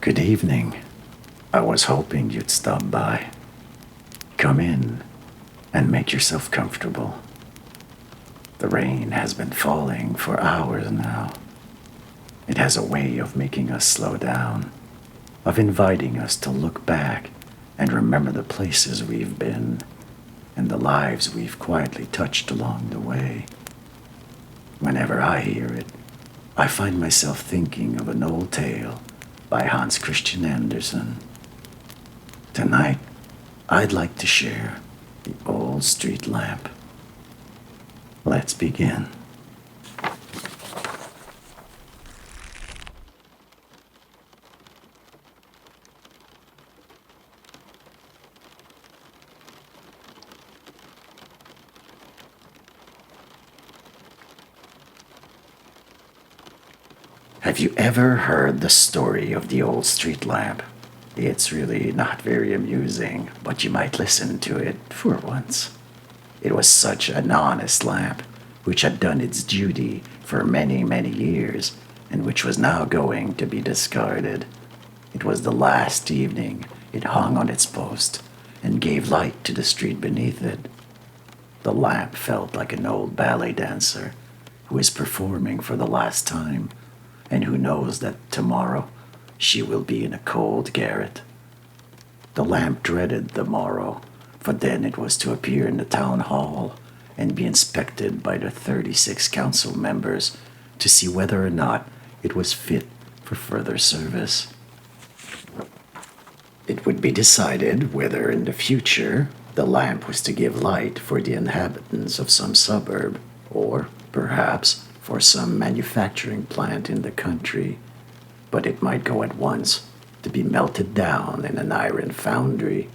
Good evening. I was hoping you'd stop by. Come in and make yourself comfortable. The rain has been falling for hours now. It has a way of making us slow down, of inviting us to look back and remember the places we've been and the lives we've quietly touched along the way. Whenever I hear it, I find myself thinking of an old tale by Hans Christian Andersen. Tonight, I'd like to share The Old Street Lamp. Let's begin. Have you ever heard the story of the old street lamp? It's really not very amusing, but you might listen to it for once. It was such an honest lamp, which had done its duty for many, many years, and which was now going to be discarded. It was the last evening it hung on its post and gave light to the street beneath it. The lamp felt like an old ballet dancer who is performing for the last time, and who knows that tomorrow she will be in a cold garret. The lamp dreaded the morrow, for then it was to appear in the town hall and be inspected by the 36 council members to see whether or not it was fit for further service. It would be decided whether in the future the lamp was to give light for the inhabitants of some suburb, or perhaps for some manufacturing plant in the country, but it might go at once to be melted down in an iron foundry.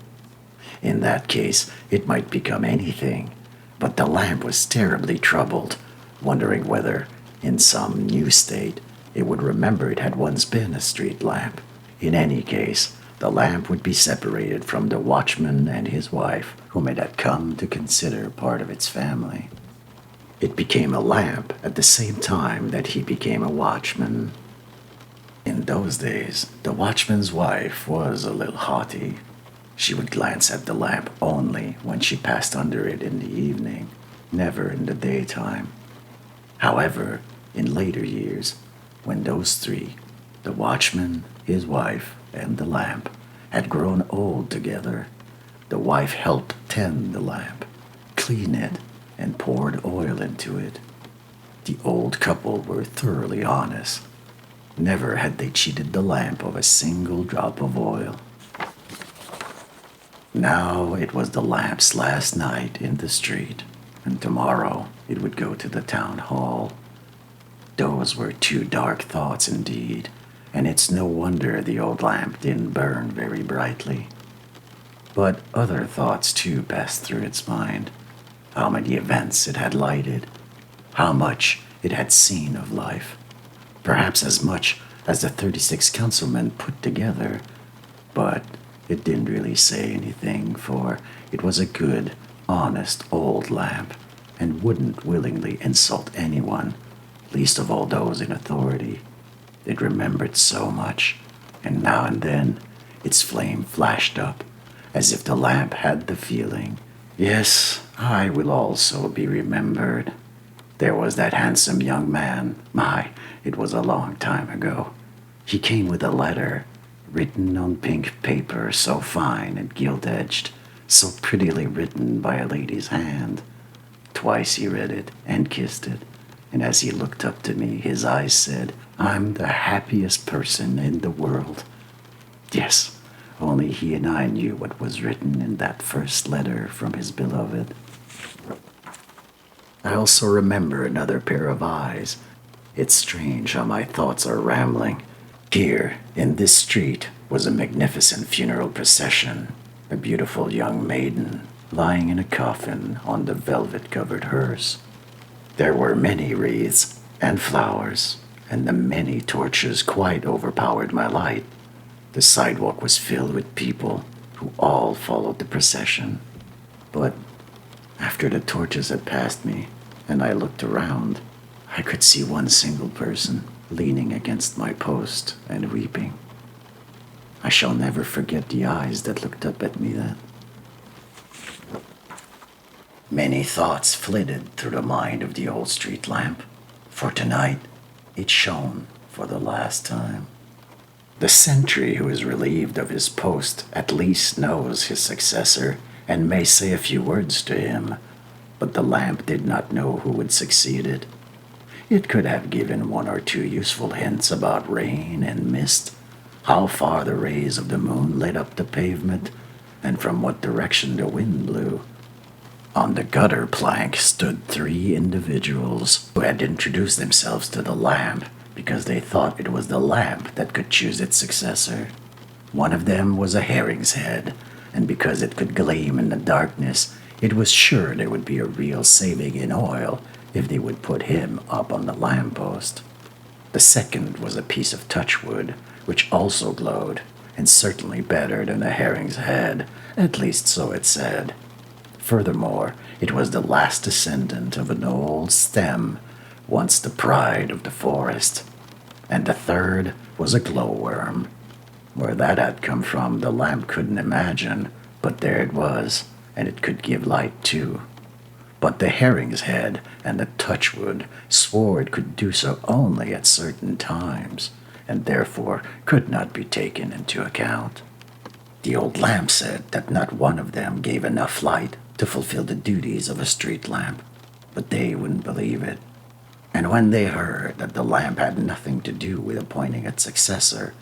In that case, it might become anything, but the lamp was terribly troubled, wondering whether, in some new state, it would remember it had once been a street lamp. In any case, the lamp would be separated from the watchman and his wife, whom it had come to consider part of its family. It became a lamp at the same time that he became a watchman. In those days, the watchman's wife was a little haughty. She would glance at the lamp only when she passed under it in the evening, never in the daytime. However, in later years, when those three, the watchman, his wife, and the lamp, had grown old together, the wife helped tend the lamp, clean it, and poured oil into it. The old couple were thoroughly honest. Never had they cheated the lamp of a single drop of oil. Now it was the lamp's last night in the street, and tomorrow it would go to the town hall. Those were two dark thoughts indeed, and it's no wonder the old lamp didn't burn very brightly. But other thoughts too passed through its mind. How many events it had lighted, how much it had seen of life, perhaps as much as the 36 councilmen put together, but it didn't really say anything, for it was a good, honest old lamp, and wouldn't willingly insult anyone, least of all those in authority. It remembered so much, and now and then its flame flashed up, as if the lamp had the feeling, yes, I will also be remembered. There was that handsome young man. It was a long time ago. He came with a letter, written on pink paper, so fine and gilt-edged, so prettily written by a lady's hand. Twice he read it and kissed it, and as he looked up to me, his eyes said, "I'm the happiest person in the world." Yes, only he and I knew what was written in that first letter from his beloved. I also remember another pair of eyes. It's strange how my thoughts are rambling. Here, in this street, was a magnificent funeral procession, a beautiful young maiden lying in a coffin on the velvet-covered hearse. There were many wreaths and flowers, and the many torches quite overpowered my light. The sidewalk was filled with people who all followed the procession. But after the torches had passed me and I looked around, I could see one single person leaning against my post and weeping. I shall never forget the eyes that looked up at me then. Many thoughts flitted through the mind of the old street lamp, for tonight it shone for the last time. The sentry who is relieved of his post at least knows his successor and may say a few words to him, but the lamp did not know who would succeed it. It could have given one or two useful hints about rain and mist, how far the rays of the moon lit up the pavement, and from what direction the wind blew. On the gutter plank stood 3 individuals who had introduced themselves to the lamp because they thought it was the lamp that could choose its successor. One of them was a herring's head, and because it could gleam in the darkness, it was sure there would be a real saving in oil if they would put him up on the lamppost. The second was a piece of touchwood, which also glowed, and certainly better than a herring's head, at least so it said. Furthermore, it was the last descendant of an old stem, once the pride of the forest. And the third was a glowworm. Where that had come from, the lamp couldn't imagine, but there it was, and it could give light too. But the herring's head and the touchwood swore it could do so only at certain times, and therefore could not be taken into account. The old lamp said that not one of them gave enough light to fulfill the duties of a street lamp, but they wouldn't believe it. And when they heard that the lamp had nothing to do with appointing its successor,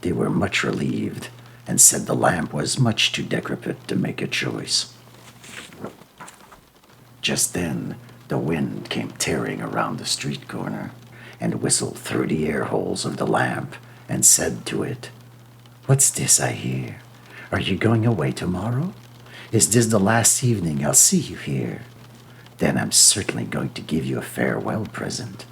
they were much relieved and said the lamp was much too decrepit to make a choice. Just then, the wind came tearing around the street corner and whistled through the air holes of the lamp and said to it, "What's this I hear? Are you going away tomorrow? Is this the last evening I'll see you here? Then I'm certainly going to give you a farewell present.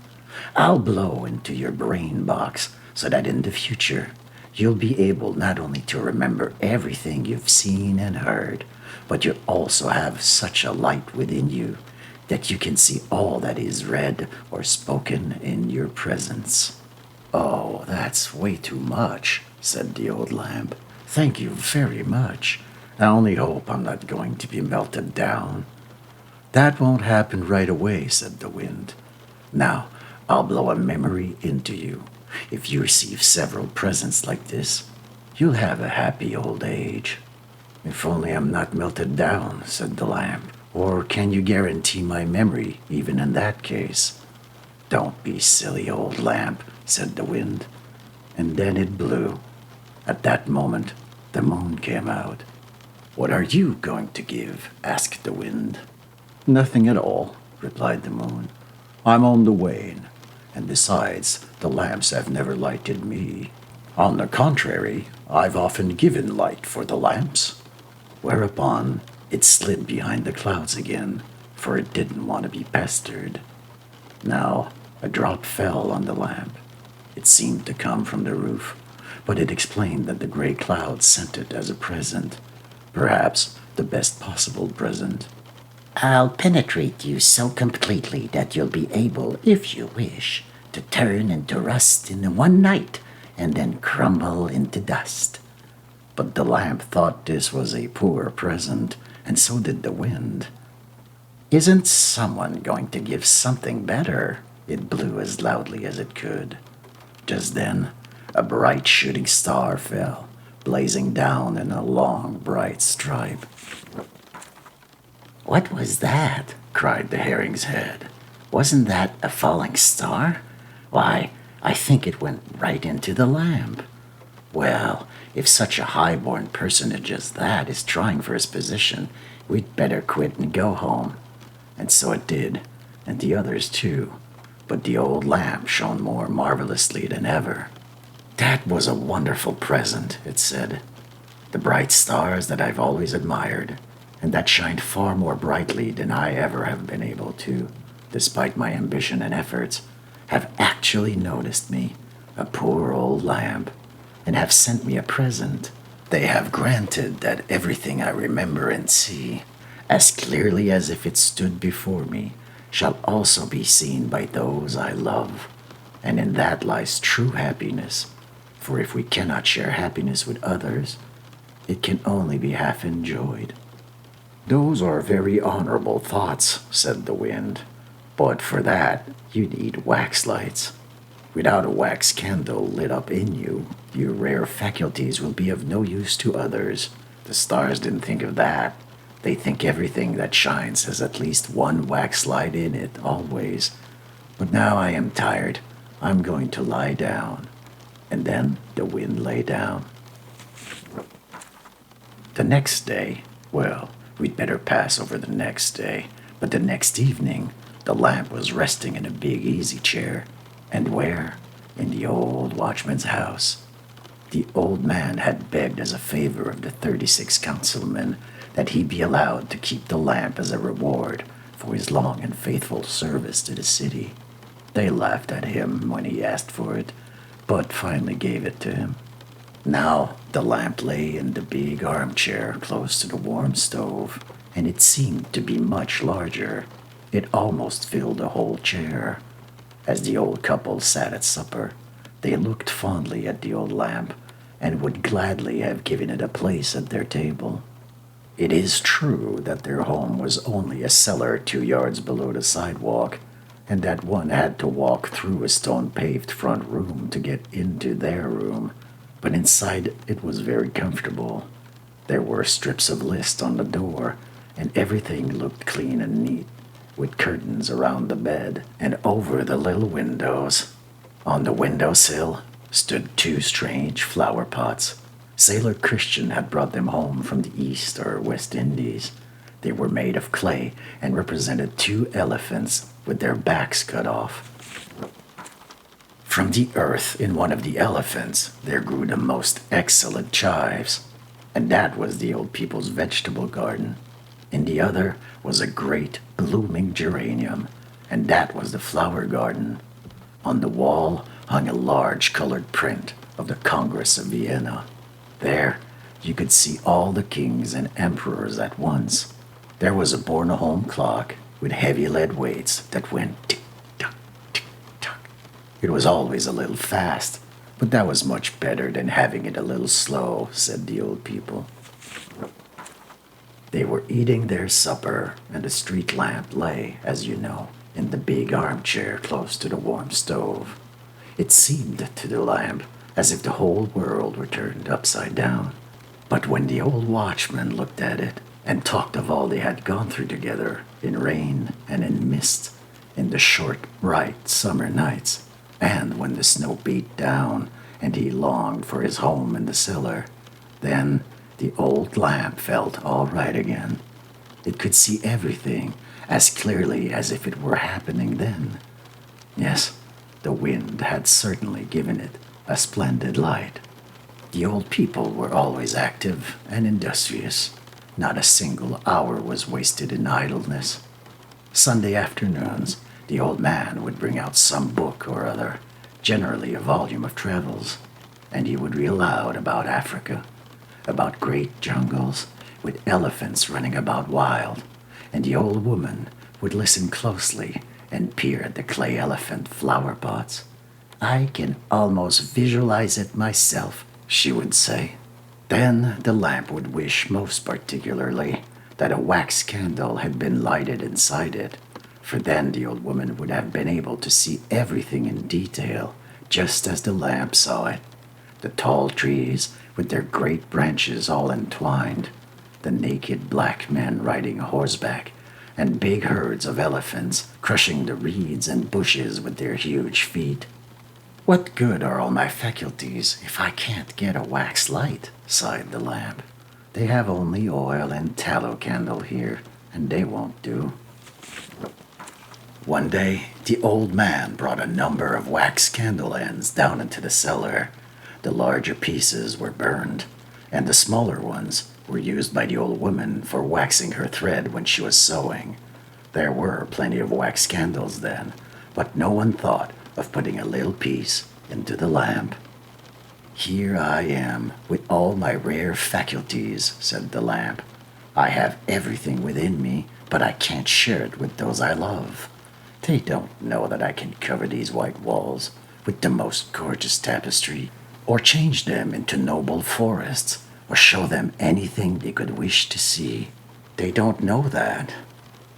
I'll blow into your brain box so that in the future you'll be able not only to remember everything you've seen and heard, but you'll also have such a light within you that you can see all that is read or spoken in your presence." "Oh, that's way too much," said the old lamp. "Thank you very much. I only hope I'm not going to be melted down." "That won't happen right away," said the wind. "Now, I'll blow a memory into you. If you receive several presents like this, you'll have a happy old age." "If only I'm not melted down," said the lamp. "Or can you guarantee my memory even in that case?" "Don't be silly, old lamp," said the wind. And then it blew. At that moment, the moon came out. "What are you going to give?" asked the wind. "Nothing at all," replied the moon. "I'm on the wane, and besides, the lamps have never lighted me. On the contrary, I've often given light for the lamps." Whereupon it slid behind the clouds again, for it didn't want to be pestered. Now a drop fell on the lamp. It seemed to come from the roof, but it explained that the gray clouds sent it as a present, perhaps the best possible present. "I'll penetrate you so completely that you'll be able, if you wish, to turn into rust in one night and then crumble into dust." But the lamp thought this was a poor present, and so did the wind. "Isn't someone going to give something better?" It blew as loudly as it could. Just then, a bright shooting star fell, blazing down in a long, bright stripe. "What was that?" cried the herring's head. "Wasn't that a falling star? Why, I think it went right into the lamp. Well, if such a high-born personage as that is trying for his position, we'd better quit and go home." And so it did, and the others too, but the old lamp shone more marvelously than ever. "That was a wonderful present," it said. "The bright stars that I've always admired, and that shined far more brightly than I ever have been able to, despite my ambition and efforts, have actually noticed me, a poor old lamp, and have sent me a present. They have granted that everything I remember and see, as clearly as if it stood before me, shall also be seen by those I love, and in that lies true happiness. For if we cannot share happiness with others, it can only be half enjoyed." "Those are very honorable thoughts," said the wind. "But for that, you need wax lights. Without a wax candle lit up in you, your rare faculties will be of no use to others. The stars didn't think of that. They think everything that shines has at least one wax light in it, always. But now I am tired. I'm going to lie down." And then the wind lay down. The next day, well, we'd better pass over the next day, but the next evening, the lamp was resting in a big easy chair. And where? In the old watchman's house. The old man had begged as a favor of the 36 councilmen that he be allowed to keep the lamp as a reward for his long and faithful service to the city. They laughed at him when he asked for it, but finally gave it to him. Now the lamp lay in the big armchair close to the warm stove, and it seemed to be much larger. It almost filled the whole chair. As the old couple sat at supper, they looked fondly at the old lamp and would gladly have given it a place at their table. It is true that their home was only a cellar 2 yards below the sidewalk, and that one had to walk through a stone-paved front room to get into their room, but inside it was very comfortable. There were strips of list on the door, and everything looked clean and neat, with curtains around the bed and over the little windows. On the windowsill stood 2 strange flower pots. Sailor Christian had brought them home from the East or West Indies. They were made of clay and represented 2 elephants with their backs cut off. From the earth in one of the elephants there grew the most excellent chives, and that was the old people's vegetable garden. In the other was a great blooming geranium, and that was the flower garden. On the wall hung a large colored print of the Congress of Vienna. There you could see all the kings and emperors at once. There was a Bornholm clock with heavy lead weights that went tick-tock, tick-tock. It was always a little fast, but that was much better than having it a little slow, said the old people. They were eating their supper, and the street lamp lay, as you know, in the big armchair close to the warm stove. It seemed to the lamp as if the whole world were turned upside down. But when the old watchman looked at it and talked of all they had gone through together in rain and in mist, in the short, bright summer nights, and when the snow beat down and he longed for his home in the cellar, then the old lamp felt all right again. It could see everything as clearly as if it were happening then. Yes, the wind had certainly given it a splendid light. The old people were always active and industrious. Not a single hour was wasted in idleness. Sunday afternoons, the old man would bring out some book or other, generally a volume of travels, and he would read aloud about Africa, about great jungles with elephants running about wild, and the old woman would listen closely and peer at the clay elephant flower pots. "I can almost visualize it myself," she would say. Then the lamp would wish most particularly that a wax candle had been lighted inside it, for then the old woman would have been able to see everything in detail, just as the lamp saw it. The tall trees with their great branches all entwined, the naked black men riding horseback, and big herds of elephants crushing the reeds and bushes with their huge feet. "What good are all my faculties if I can't get a wax light?" sighed the lamp. "They have only oil and tallow candle here, and they won't do." One day, the old man brought a number of wax candle ends down into the cellar. The larger pieces were burned, and the smaller ones were used by the old woman for waxing her thread when she was sewing. There were plenty of wax candles then, but no one thought of putting a little piece into the lamp. "Here I am, with all my rare faculties," said the lamp. "I have everything within me, but I can't share it with those I love. They don't know that I can cover these white walls with the most gorgeous tapestry, or change them into noble forests, or show them anything they could wish to see. They don't know that.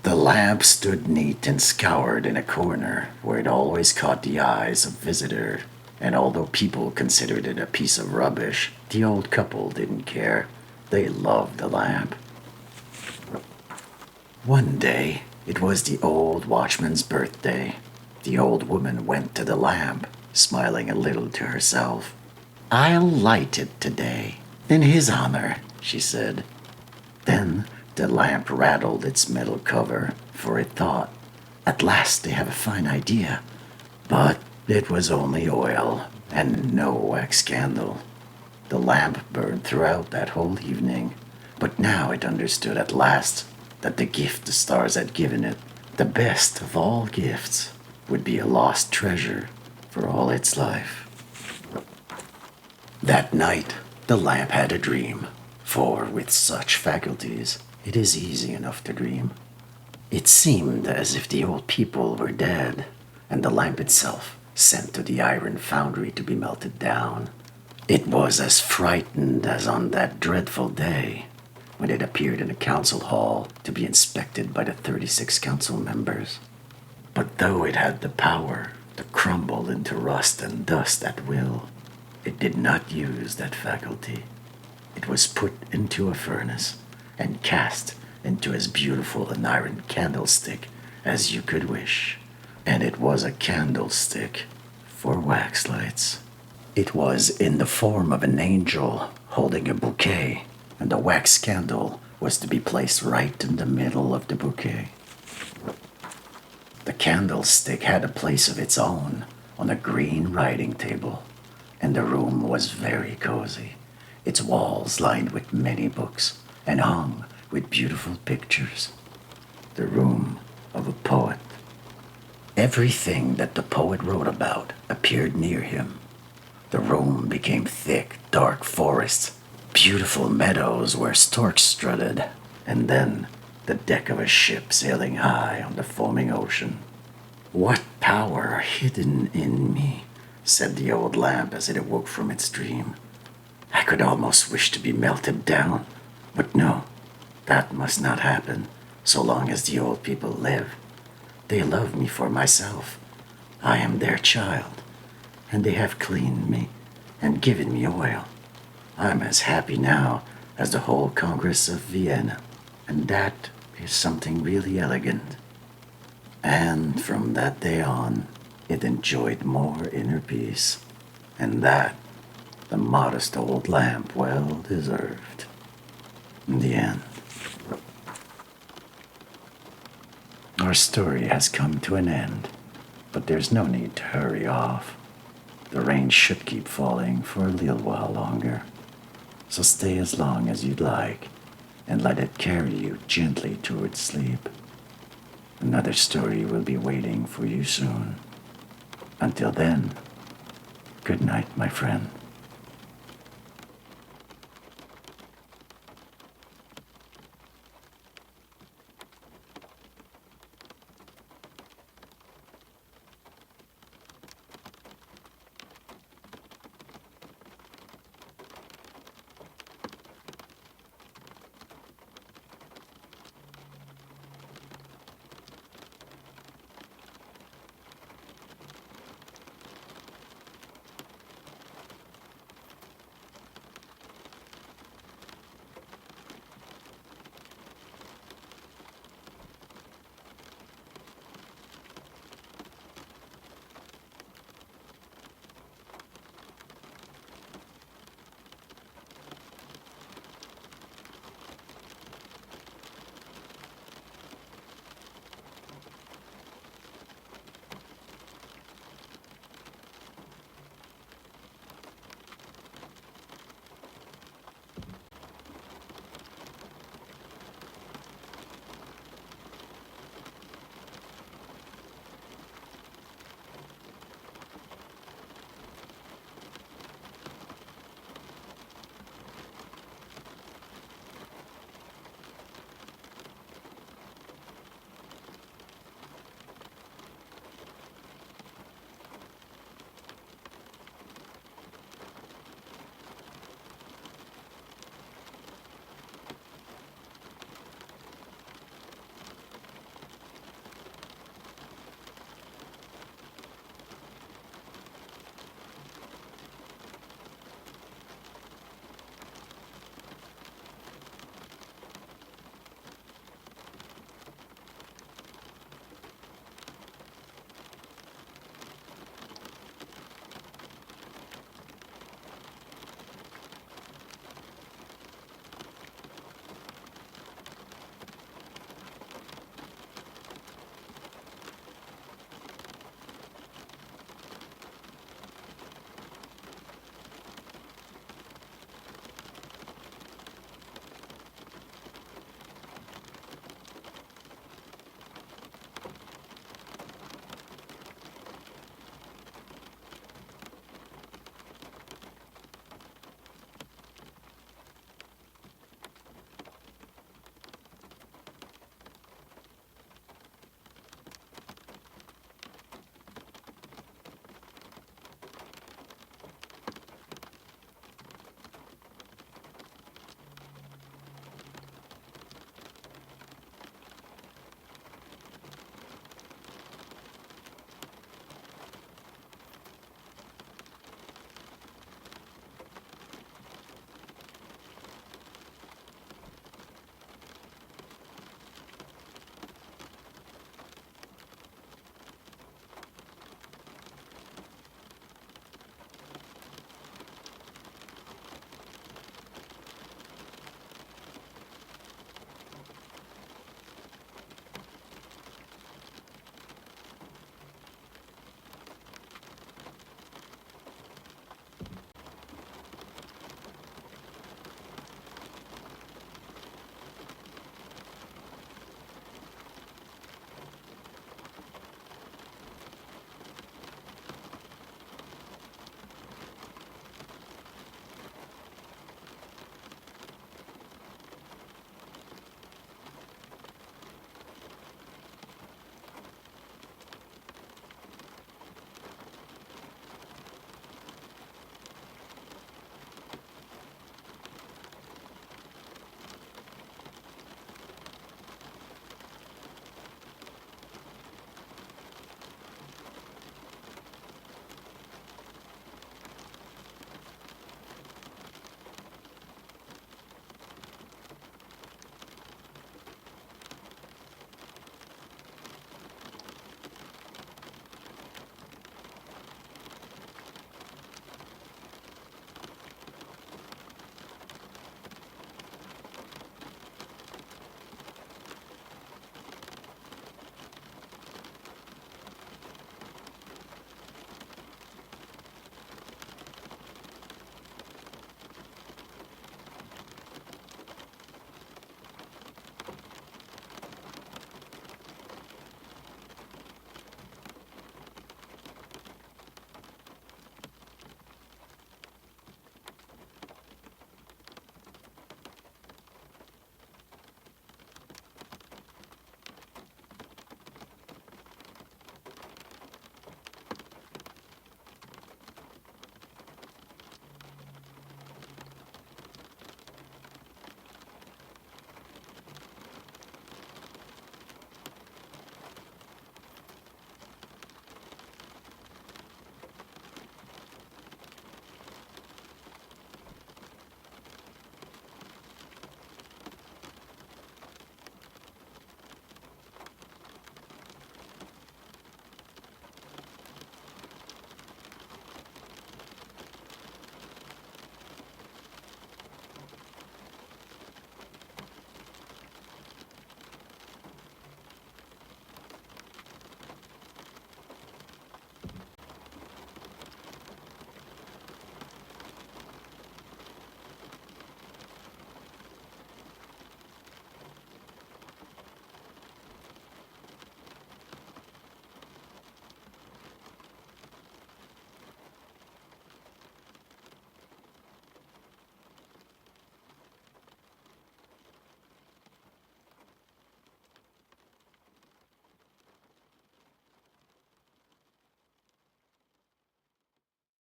The lamp stood neat and scoured in a corner where it always caught the eyes of visitors, and although people considered it a piece of rubbish, the old couple didn't care. They loved the lamp. One day, it was the old watchman's birthday. The old woman went to the lamp, smiling a little to herself. "I'll light it today, in his honor," she said. Then the lamp rattled its metal cover, for it thought, "At last they have a fine idea." But it was only oil, and no wax candle. The lamp burned throughout that whole evening, but now it understood at last that the gift the stars had given it, the best of all gifts, would be a lost treasure for all its life. That night, the lamp had a dream, for with such faculties, it is easy enough to dream. It seemed as if the old people were dead, and the lamp itself sent to the iron foundry to be melted down. It was as frightened as on that dreadful day when it appeared in the council hall to be inspected by the 36 council members. But though it had the power to crumble into rust and dust at will, it did not use that faculty. It was put into a furnace and cast into as beautiful an iron candlestick as you could wish. And it was a candlestick for wax lights. It was in the form of an angel holding a bouquet, and the wax candle was to be placed right in the middle of the bouquet. The candlestick had a place of its own on a green writing table, and the room was very cozy, its walls lined with many books and hung with beautiful pictures. The room of a poet. Everything that the poet wrote about appeared near him. The room became thick, dark forests, beautiful meadows where storks strutted, and then the deck of a ship sailing high on the foaming ocean. "What power hidden in me," said the old lamp as it awoke from its dream. "I could almost wish to be melted down, but no, that must not happen so long as the old people live. They love me for myself. I am their child, and they have cleaned me and given me oil. I'm as happy now as the whole Congress of Vienna, and that is something really elegant." And from that day on, it enjoyed more inner peace, and that the modest old lamp well deserved. In the end, our story has come to an end, but there's no need to hurry off. The rain should keep falling for a little while longer, so stay as long as you'd like and let it carry you gently towards sleep. Another story will be waiting for you soon. Until then, good night, my friend.